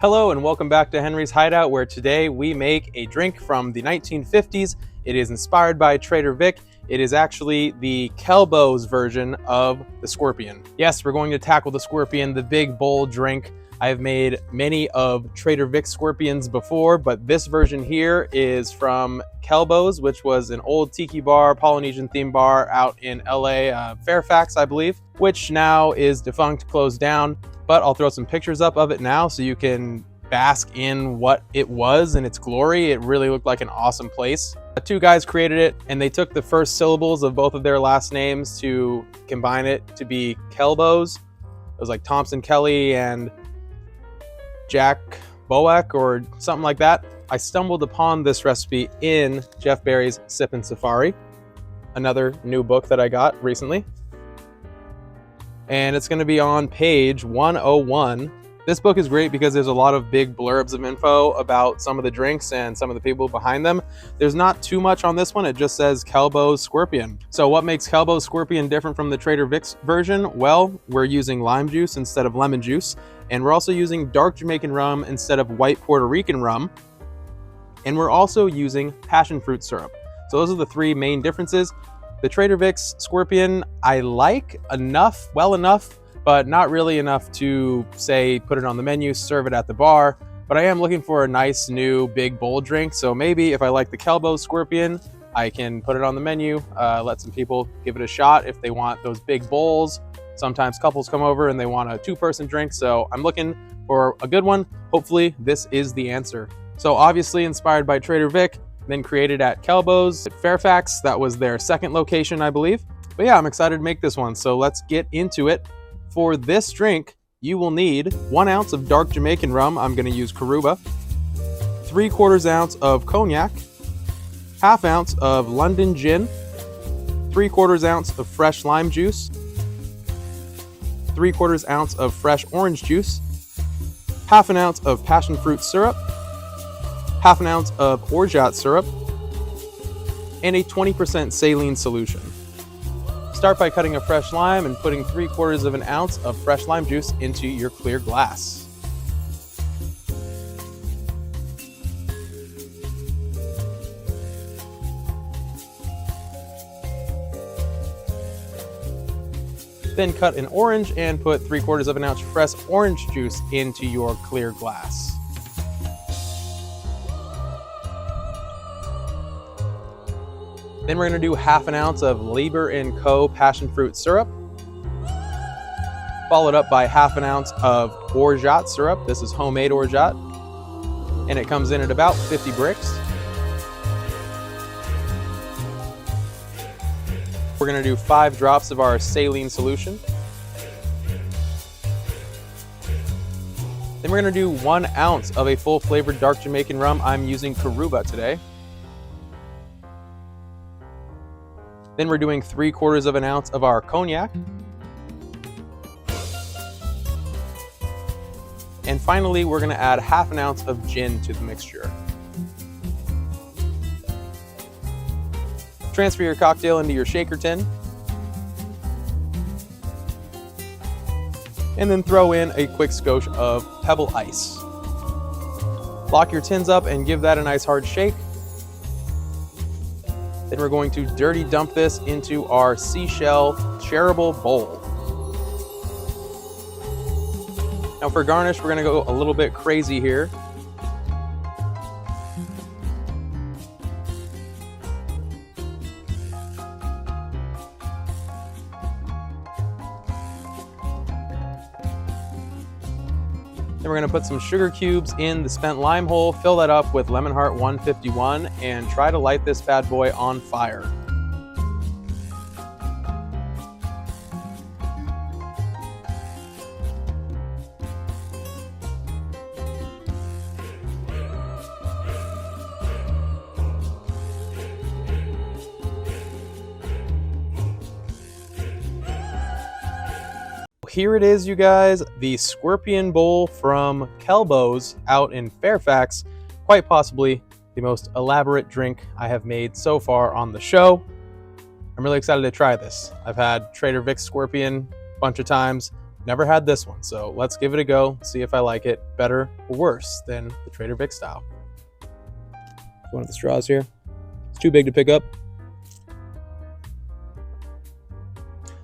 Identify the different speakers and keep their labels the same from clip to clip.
Speaker 1: Hello and welcome back to Henry's Hideout, where today we make a drink from the 1950s. It is inspired by Trader Vic. It is actually the Kelbo's version of the Scorpion. Yes, we're going to tackle the Scorpion, the big bold drink. I have made many of Trader Vic's Scorpions before, but this version here is from Kelbo's, which was an old tiki bar, Polynesian themed bar out in LA, Fairfax, I believe, which now is defunct, closed down. But I'll throw some pictures up of it now so you can bask in what it was and its glory. It really looked like an awesome place. Two guys created it, and they took the first syllables of both of their last names to combine it to be Kelbo's. It was like Thompson Kelly and Jack Boak or something like that. I stumbled upon this recipe in Jeff Berry's Sippin' Safari, another new book that I got recently. And it's going to be on page 101. This book is great because there's a lot of big blurbs of info about some of the drinks and some of the people behind them. There's not too much on this one. It just says Kelbo's Scorpion. So what makes Kelbo's Scorpion different from the Trader Vic's version? Well, we're using lime juice instead of lemon juice. And we're also using dark Jamaican rum instead of white Puerto Rican rum. And we're also using passion fruit syrup. So those are the three main differences. The Trader Vic's Scorpion, I like well enough, but not really enough to say put it on the menu, serve it at the bar. But I am looking for a nice new big bold drink. So maybe if I like the Kelbo Scorpion, I can put it on the menu, let some people give it a shot if they want those big bowls. Sometimes couples come over and they want a two-person drink. So I'm looking for a good one. Hopefully this is the answer. So obviously inspired by Trader Vic, then created at Kelbo's at Fairfax. That was their second location, I believe. But yeah, I'm excited to make this one. So let's get into it. For this drink, you will need 1 ounce of dark Jamaican rum. I'm going to use Karuba. 3/4 ounce of Cognac. 1/2 ounce of London gin. 3/4 ounce of fresh lime juice. 3/4 ounce of fresh orange juice. 1/2 ounce of passion fruit syrup. 1/2 ounce of orgeat syrup, and a 20% saline solution. Start by cutting a fresh lime and putting 3/4 ounce of fresh lime juice into your clear glass. Then cut an orange and put 3/4 ounce of fresh orange juice into your clear glass. Then we're going to do 1/2 ounce of Lieber & Co. passion fruit syrup, followed up by 1/2 ounce of orgeat syrup. This is homemade orgeat, and it comes in at about 50 bricks. We're going to do 5 drops of our saline solution. Then we're going to do 1 ounce of a full flavored dark Jamaican rum. I'm using Karuba today. Then we're doing 3/4 ounce of our Cognac. And finally, we're going to add 1/2 ounce of gin to the mixture. Transfer your cocktail into your shaker tin. And then throw in a quick skosh of pebble ice. Lock your tins up and give that a nice hard shake. Then we're going to dirty dump this into our seashell shareable bowl. Now for garnish, we're going to go a little bit crazy here. Then we're going to put some sugar cubes in the spent lime hole, fill that up with Lemon Heart 151, and try to light this bad boy on fire. Here it is, you guys, the Scorpion Bowl from Kelbo's out in Fairfax. Quite possibly the most elaborate drink I have made so far on the show. I'm really excited to try this. I've had Trader Vic's Scorpion a bunch of times. Never had this one, so let's give it a go, see if I like it better or worse than the Trader Vic style. One of the straws here. It's too big to pick up.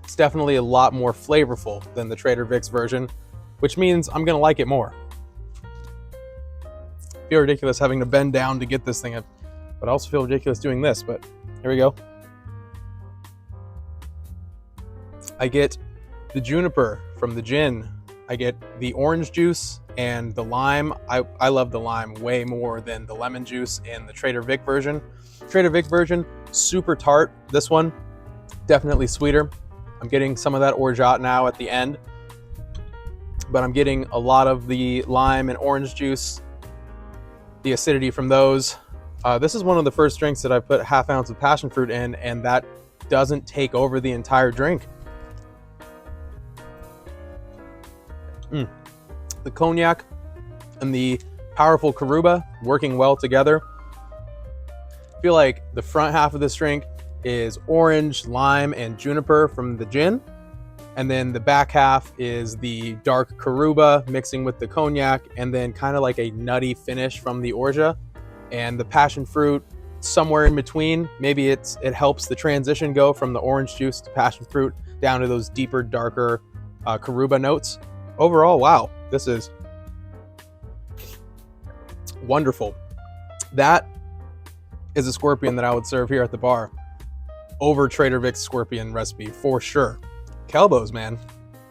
Speaker 1: It's definitely a lot more flavorful than the Trader Vic's version, which means I'm gonna like it more. I feel ridiculous having to bend down to get this thing up, but I also feel ridiculous doing this, but here we go. I get the juniper from the gin. I get the orange juice and the lime. I love the lime way more than the lemon juice in the Trader Vic version. Trader Vic version, super tart. This one, definitely sweeter. I'm getting some of that orgeat now at the end, but I'm getting a lot of the lime and orange juice, the acidity from those. This is one of the first drinks that I put ½ ounce of passion fruit in, and that doesn't take over the entire drink. The cognac and the powerful Karuba working well together. I feel like the front half of this drink is orange, lime, and juniper from the gin. And then the back half is the dark Karuba mixing with the cognac, and then kind of like a nutty finish from the orgeat. And the passion fruit somewhere in between. Maybe it helps the transition go from the orange juice to passion fruit down to those deeper, darker Karuba notes. Overall, wow, this is wonderful. That is a scorpion that I would serve here at the bar over Trader Vic's scorpion recipe for sure. Kelbo's, man,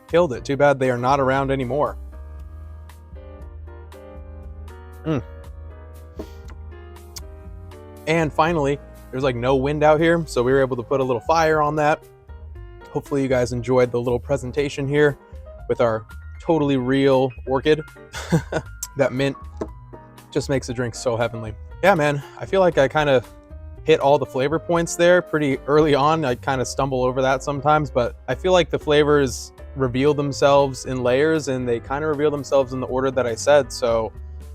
Speaker 1: killed it. Too bad they are not around anymore. And finally, there's like no wind out here, so we were able to put a little fire on that. Hopefully you guys enjoyed the little presentation here with our totally real orchid. That mint just makes the drink so heavenly. Yeah, man, I feel like I kind of hit all the flavor points there pretty early on. I kind of stumble over that sometimes, but I feel like the flavors reveal themselves in layers, and they kind of reveal themselves in the order that I said. So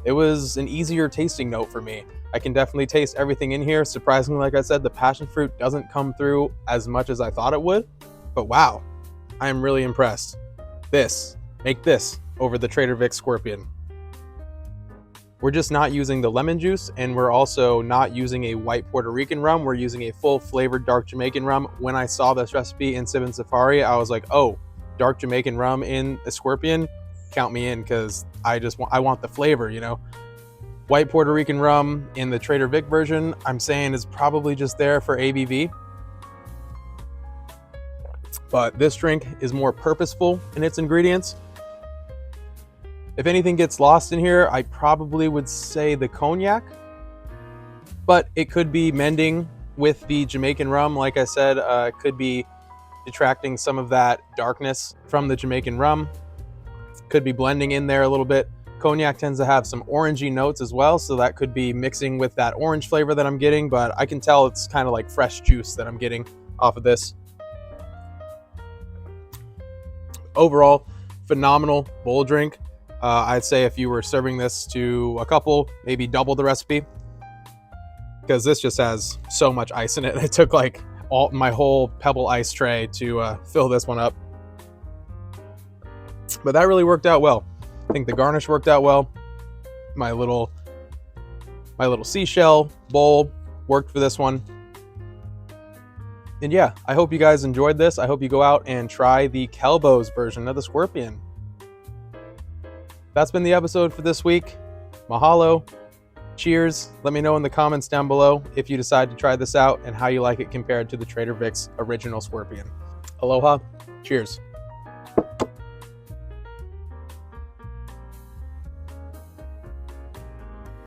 Speaker 1: it was an easier tasting note for me. I can definitely taste everything in here. Surprisingly, like I said, the passion fruit doesn't come through as much as I thought it would, but wow, I am really impressed. Make this over the Trader Vic Scorpion. We're just not using the lemon juice, and we're also not using a white Puerto Rican rum. We're using a full flavored dark Jamaican rum. When I saw this recipe in Sip and Safari, I was like, oh, dark Jamaican rum in a scorpion, count me in, because I want the flavor, you know. White Puerto Rican rum in the Trader Vic version, I'm saying is probably just there for ABV. But this drink is more purposeful in its ingredients. If anything gets lost in here, I probably would say the cognac, but it could be mending with the Jamaican rum. Like I said, it could be detracting some of that darkness from the Jamaican rum. Could be blending in there a little bit. Cognac tends to have some orangey notes as well, so that could be mixing with that orange flavor that I'm getting, but I can tell it's kind of like fresh juice that I'm getting off of this. Overall, phenomenal bowl drink. I'd say if you were serving this to a couple, maybe double the recipe, because this just has so much ice in it. It took like my whole pebble ice tray to fill this one up. But that really worked out well. I think the garnish worked out well. My little seashell bowl worked for this one. And yeah, I hope you guys enjoyed this. I hope you go out and try the Kelbo's version of the Scorpion. That's been the episode for this week. Mahalo. Cheers. Let me know in the comments down below if you decide to try this out and how you like it compared to the Trader Vic's original Scorpion. Aloha. Cheers.